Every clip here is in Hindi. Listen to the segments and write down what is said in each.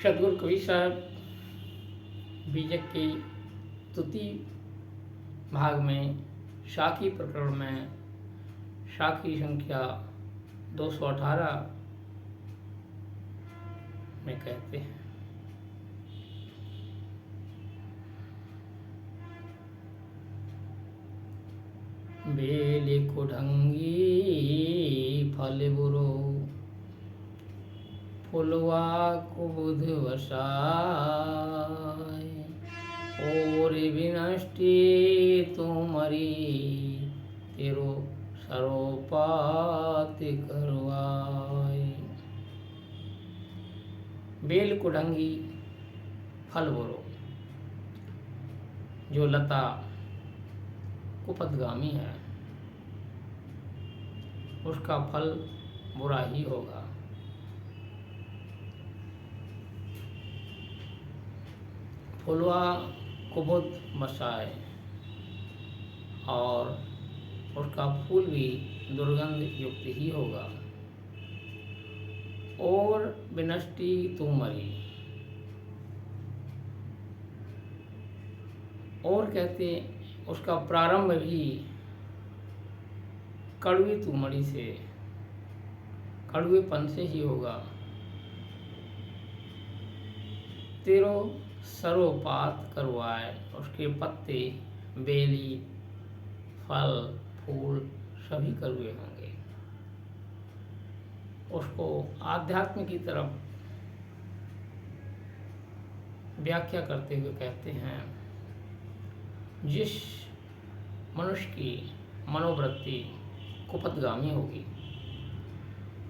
सदगुरु कबीर साहब बीजक के तुति भाग में शाखी प्रकरण में शाखी संख्या 218 में कहते हैं, बेल कुढंगी फल बुरो फुलवा कुबुध वसाय और विनष्टि तुमरी तेरो सरोपात करवाय। बेल कुढंगी फल बुरो, जो लता कुपथगामी है उसका फल बुरा ही होगा। फुलवा कुबुद बसाए, और उसका फूल भी दुर्गंध युक्त ही होगा। और विनष्टि तुमरी, और कहते उसका प्रारंभ भी कड़वी तुमड़ी से, कड़वेपन से ही होगा। तेरो सरोपात करवाए, उसके पत्ते, बेली, फल, फूल सभी कड़वे होंगे। उसको आध्यात्म की तरफ व्याख्या करते हुए कहते हैं, जिस मनुष्य की मनोवृत्ति कुपथगामी होगी,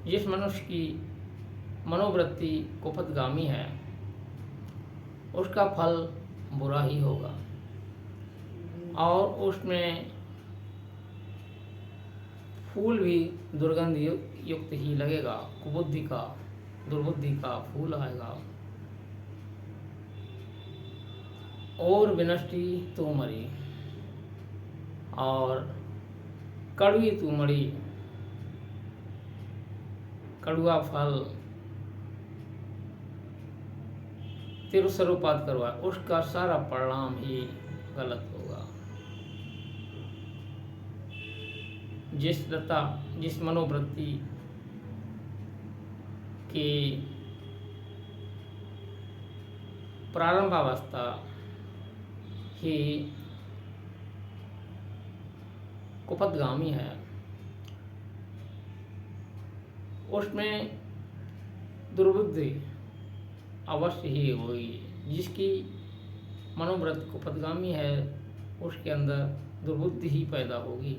जिस मनुष्य की मनोवृत्ति कुपथगामी है उसका फल बुरा ही होगा, और उसमें फूल भी दुर्गंध युक्त ही लगेगा। कुबुद्धि का, दुर्बुद्धि का फूल आएगा। और विनष्टि तुमरी, और कड़वी तुमड़ी, कड़वा फल तेरु सरोपात करवा, उसका सारा परिणाम ही गलत होगा। जिस लता, जिस मनोवृत्ति की प्रारंभावस्था ही कुपथगामी है, उसमें दुर्बुद्धि अवश्य ही होगी। जिसकी मनोवृत्ति कुपथगामी है उसके अंदर दुर्बुद्धि ही पैदा होगी।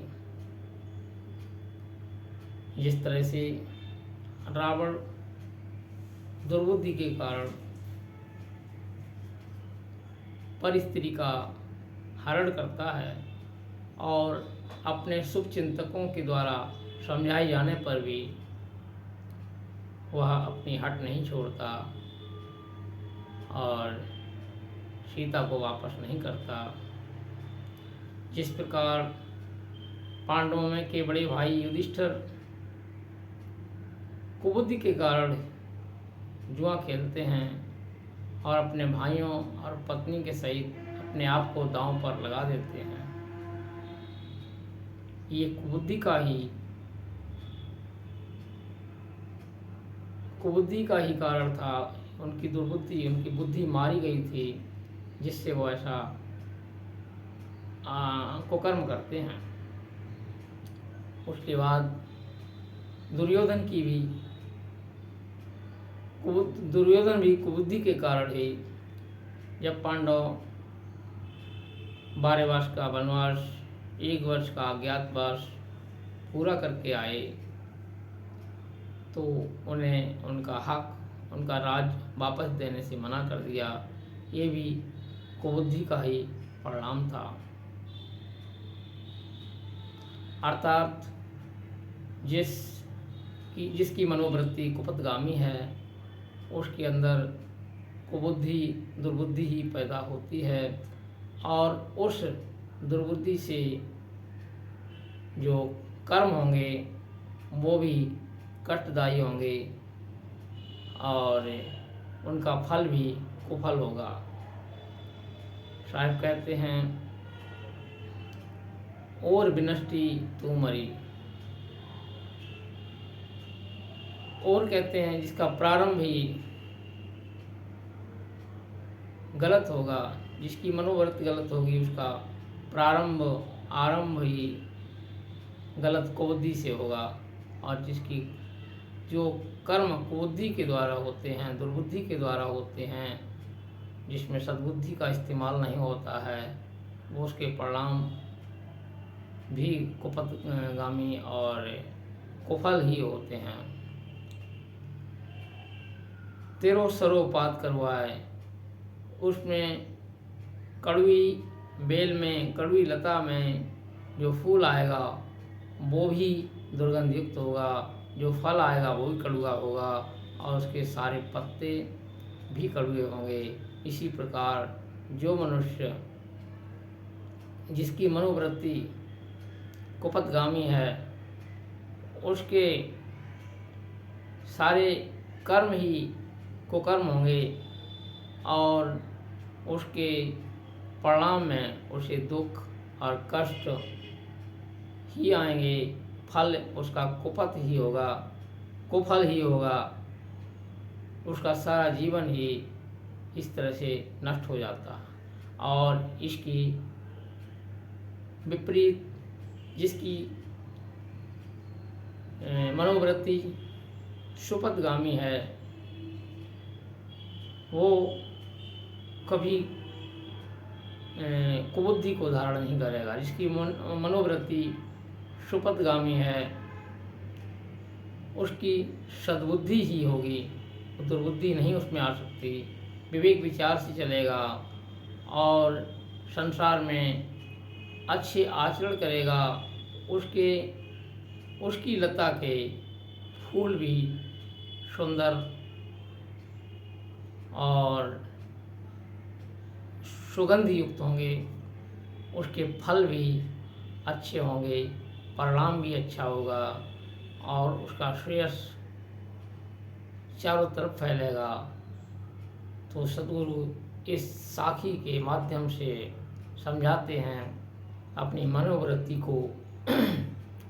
जिस तरह से रावण दुर्बुद्धि के कारण परिस्त्री का हरण करता है, और अपने शुभ चिंतकों के द्वारा समझाए जाने पर भी वह अपनी हट नहीं छोड़ता और सीता को वापस नहीं करता। जिस प्रकार पांडवों में के बड़े भाई युधिष्ठिर कुबुद्धि के कारण जुआ खेलते हैं और अपने भाइयों और पत्नी के सहित अपने आप को दांव पर लगा देते हैं, ये कुबुद्धि का ही कारण था। उनकी दुर्बुद्धि, उनकी बुद्धि मारी गई थी, जिससे वो ऐसा कुकर्म करते हैं। उसके बाद दुर्योधन भी कुबुद्धि के कारण ही, जब पांडव 12 वर्ष का वनवास, 1 वर्ष का अज्ञातवास पूरा करके आए, तो उन्हें उनका हक, उनका राज वापस देने से मना कर दिया। ये भी कुबुद्धि का ही परिणाम था। अर्थात जिसकी मनोवृत्ति कुपथगामी है उसके अंदर कुबुद्धि, दुर्बुद्धि ही पैदा होती है, और उस दुर्बुद्धि से जो कर्म होंगे वो भी कष्टदायी होंगे, और उनका फल भी कुफल होगा। साहब कहते हैं, और विनष्टि तू मरी। और कहते हैं जिसका प्रारंभ ही गलत होगा, जिसकी मनोवृत्ति गलत होगी, उसका आरंभ ही गलत कुबुद्धि से होगा। और जिसकी जो कर्म कुबुद्धि के द्वारा होते हैं, दुर्बुद्धि के द्वारा होते हैं, जिसमें सद्बुद्धि का इस्तेमाल नहीं होता है, वो उसके परिणाम भी कुपथगामी और कुफल ही होते हैं। तेरो सरोपात करवाए, उसमें कड़वी बेल में, कड़वी लता में जो फूल आएगा वो भी दुर्गंध युक्त होगा, जो फल आएगा वो भी कड़वा होगा, और उसके सारे पत्ते भी कड़वे होंगे। इसी प्रकार जो मनुष्य जिसकी मनोवृत्ति कुपथगामी है, उसके सारे कर्म ही कुकर्म होंगे, और उसके परिणाम में उसे दुख और कष्ट ही आएंगे। फल उसका कुपथ ही होगा, कुफल ही होगा। उसका सारा जीवन ही इस तरह से नष्ट हो जाता है। और इसकी विपरीत जिसकी मनोवृत्ति सुपथगामी है, वो कभी कुबुद्धि को धारण नहीं करेगा। जिसकी मनोवृत्ति सुपथगामी है, उसकी सद्बुद्धि ही होगी, दुर्बुद्धि नहीं उसमें आ सकती। विवेक विचार से चलेगा और संसार में अच्छे आचरण करेगा। उसकी लता के फूल भी सुंदर और सुगंध युक्त होंगे, उसके फल भी अच्छे होंगे, परिणाम भी अच्छा होगा, और उसका श्रेयस चारों तरफ फैलेगा। तो सद्गुरु इस साखी के माध्यम से समझाते हैं, अपनी मनोवृत्ति को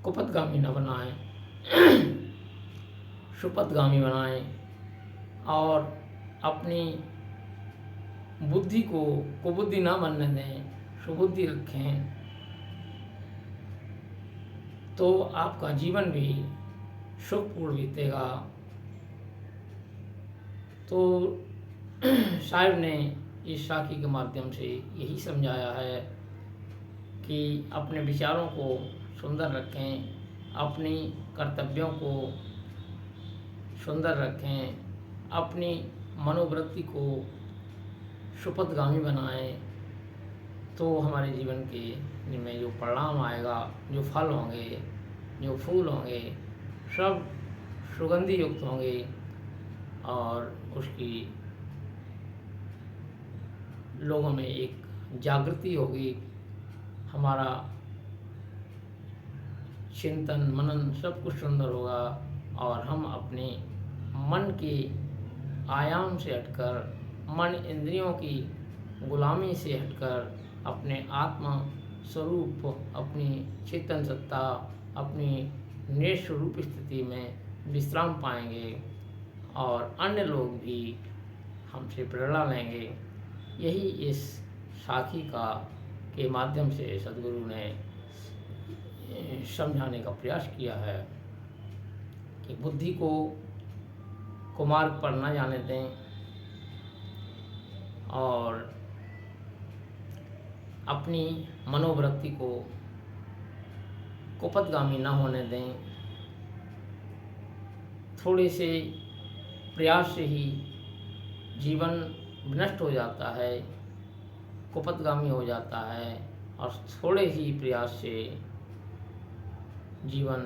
कुपथगामी न बनाएं, सुपथगामी बनाएं, और अपनी बुद्धि को कुबुद्धि ना बनने दें, सुबुद्धि रखें, तो आपका जीवन भी सुखपूर्ण बीतेगा। तो साहिब ने इस साखी के माध्यम से यही समझाया है कि अपने विचारों को सुंदर रखें, अपनी कर्तव्यों को सुंदर रखें, अपनी मनोवृत्ति को सुपथगामी बनाएं, तो हमारे जीवन के में जो परिणाम आएगा, जो फल होंगे, जो फूल होंगे, सब सुगंधि युक्त होंगे, और उसकी लोगों में एक जागृति होगी। हमारा चिंतन मनन सब कुछ सुंदर होगा, और हम अपने मन के आयाम से हटकर, मन इंद्रियों की गुलामी से हटकर, अपने आत्मा स्वरूप, अपनी चेतन सत्ता, अपनी निज स्वरूप स्थिति में विश्राम पाएंगे, और अन्य लोग भी हमसे प्रेरणा लेंगे। यही इस साखी के माध्यम से सद्गुरु ने समझाने का प्रयास किया है कि बुद्धि को कुमार्ग पर न जाने दें, और अपनी मनोवृत्ति को कुपथगामी न होने दें। थोड़े से प्रयास से ही जीवन नष्ट हो जाता है, कुपथगामी हो जाता है, और थोड़े ही प्रयास से जीवन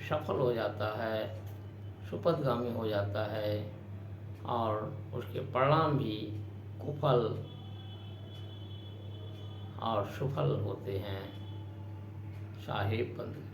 सफल हो जाता है, सुपथगामी हो जाता है, और उसके परिणाम भी कुफल और सुफल होते हैं। साहिब पंथ।